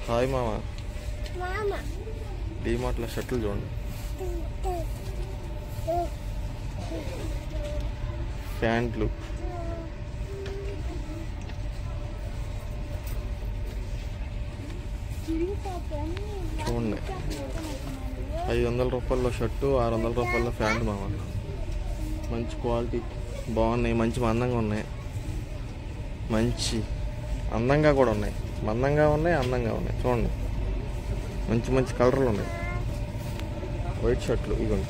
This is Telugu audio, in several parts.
హాయ్ మామ. డీమార్ట్లో షర్ట్లు చూడండి, ప్యాంట్లు చూడండి. 500 రూపాయల షర్టు, 600 రూపాయల ప్యాంట్ మామ. మంచి క్వాలిటీ బాగున్నాయి, మంచి మందంగా ఉన్నాయి, మంచి అందంగా కూడా ఉన్నాయి. మందంగా ఉన్నాయి, అందంగా ఉన్నాయి. చూడండి, మంచి మంచి కలర్లు ఉన్నాయి. వైట్ షర్ట్లు ఇవ్వండి.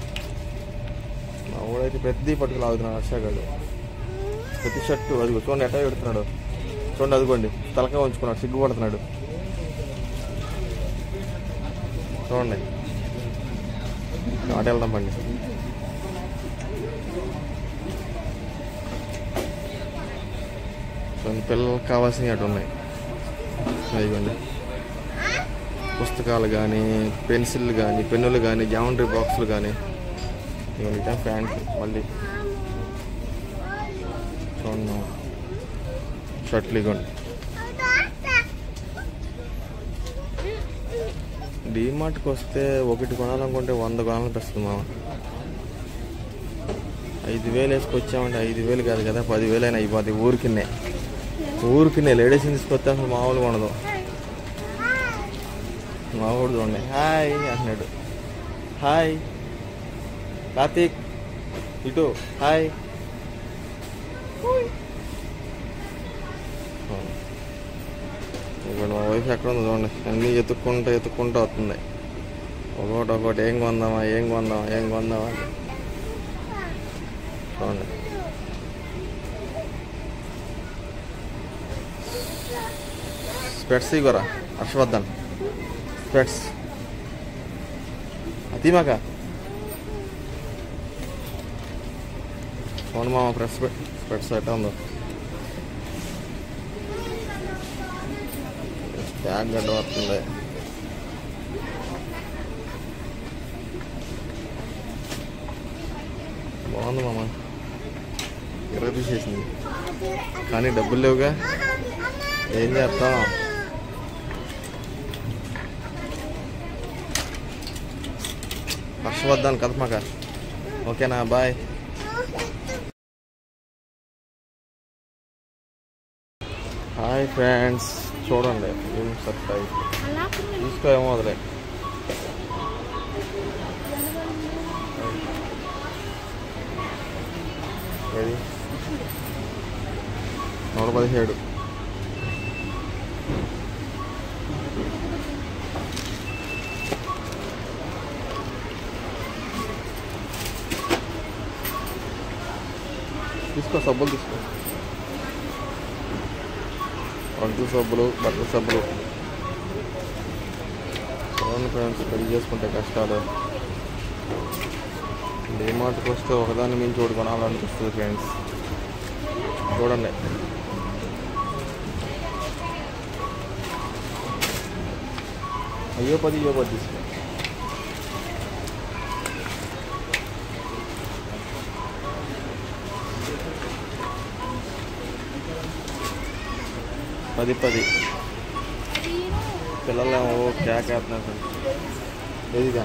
మా ఊడైతే ప్రతి పట్టుకు లాగుతున్నాడు హర్షగాడు. ప్రతి షర్టు అదిగో చూడండి ఎట్టా పెడుతున్నాడు. చూడండి అదిగోండి తలకా ఉంచుకున్నాడు, సిగ్గుపడుతున్నాడు. చూడండి ఆట వెళ్దాం పండి. పిల్లలకు కావాల్సినవి అటు ఉన్నాయి. అదిగోండి పుస్తకాలు కానీ, పెన్సిల్ కానీ, పెన్నులు కానీ, జామెంట్రీ బాక్సులు కానీ. ఇవన్నీ ప్యాంట్లు మళ్ళీ చూడండి. షర్ట్లు ఇవ్వండి. డీమార్ట్కి వస్తే ఒకటి కొనాలనుకుంటే 100 కొనాలనిపిస్తుంది మామ. 5,000 వేసుకొచ్చామంటే 5,000 కాదు కదా, 10,000 అయినా అయిపోతుంది. ఊరికినే లేడీస్ తీసుకొస్తే అసలు మామూలుగా ఉండదు. మా ఊరు చూడండి హాయ్ అంటున్నాడు. హాయ్ కార్తీక్, ఇటు హాయ్. ఇప్పుడు మా వైఫ్ ఎక్కడ ఉందో చూడండి, అన్నీ ఎత్తుక్కుంటూ వస్తుంది. ఒకటి ఏం కొందామా అని చూడండి. స్పెట్స్ ఇగోరా హర్షవర్ధన్, స్పెట్స్ అతిమాక చూడండి మామ. స్పెట్స్ ఎట్టా ఉందో. ట్యాగ్ గడ్డ వస్తుంది. బాగుంది మామ, తీసేసింది. కానీ డబ్బులు లేవుగా, ఏం చేస్తాం. హర్షవర్ధన్ కదమాక. ఓకేనా, బాయ్. హాయ్ ఫ్రెండ్స్, చూడండి ఏం సర్ప్రైజ్ తీసుకో. ఏమో వదిలే. ఏది 117. తీసుకో, సబ్బులు తీసుకో. వంటల సబ్బులు, బట్టల సబ్బులు. చూడండి ఫ్రెండ్స్, పెళ్లి చేసుకుంటే కష్టాలు. డీమార్ట్కి వస్తే ఒకదాన్ని మించి ఒకటి కొనాలనిపిస్తుంది ఫ్రెండ్స్. చూడండి అయ్యో 10 తీసుకో. పది పిల్లలేమో క్యాక్ వేస్తున్నారు ఫ్రెండ్స్. ఏదిగా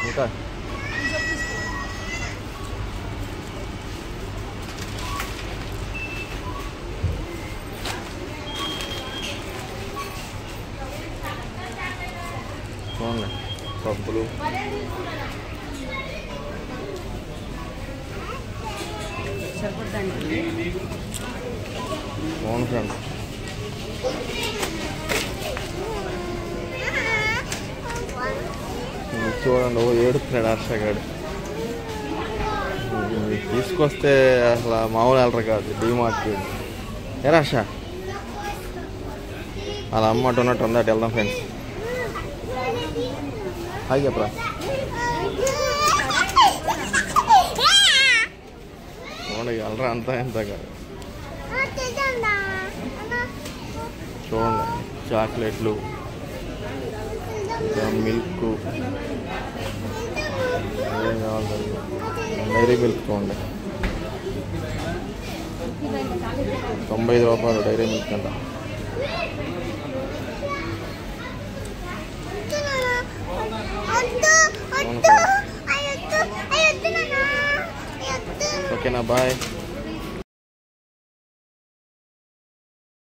ఇంకా చూడండి సబ్బులు. అవును ఫ్రెండ్స్, చూడండి ఏడుస్తున్నాడు హర్షగాడు. తీసుకొస్తే అసలు మామూలు వెళ్ళరు కాదు డీమార్ట్కి. ఏ హర్ష అలా అమ్మ ఉన్నట్టు ఉందా? అటు వెళ్దాం ఫ్రెండ్స్. హాయ్ చెప్పరా. చూడండి వెళ్ళరా అంతా ఎంత కాదు. చూడండి చాక్లెట్లు, ఇంకా మిల్క్, ఏం కావాలి డైరీ మిల్క్ చూడండి. ₹95 డైరీ మిల్క్ అంట. ఓకేనా, బాయ్.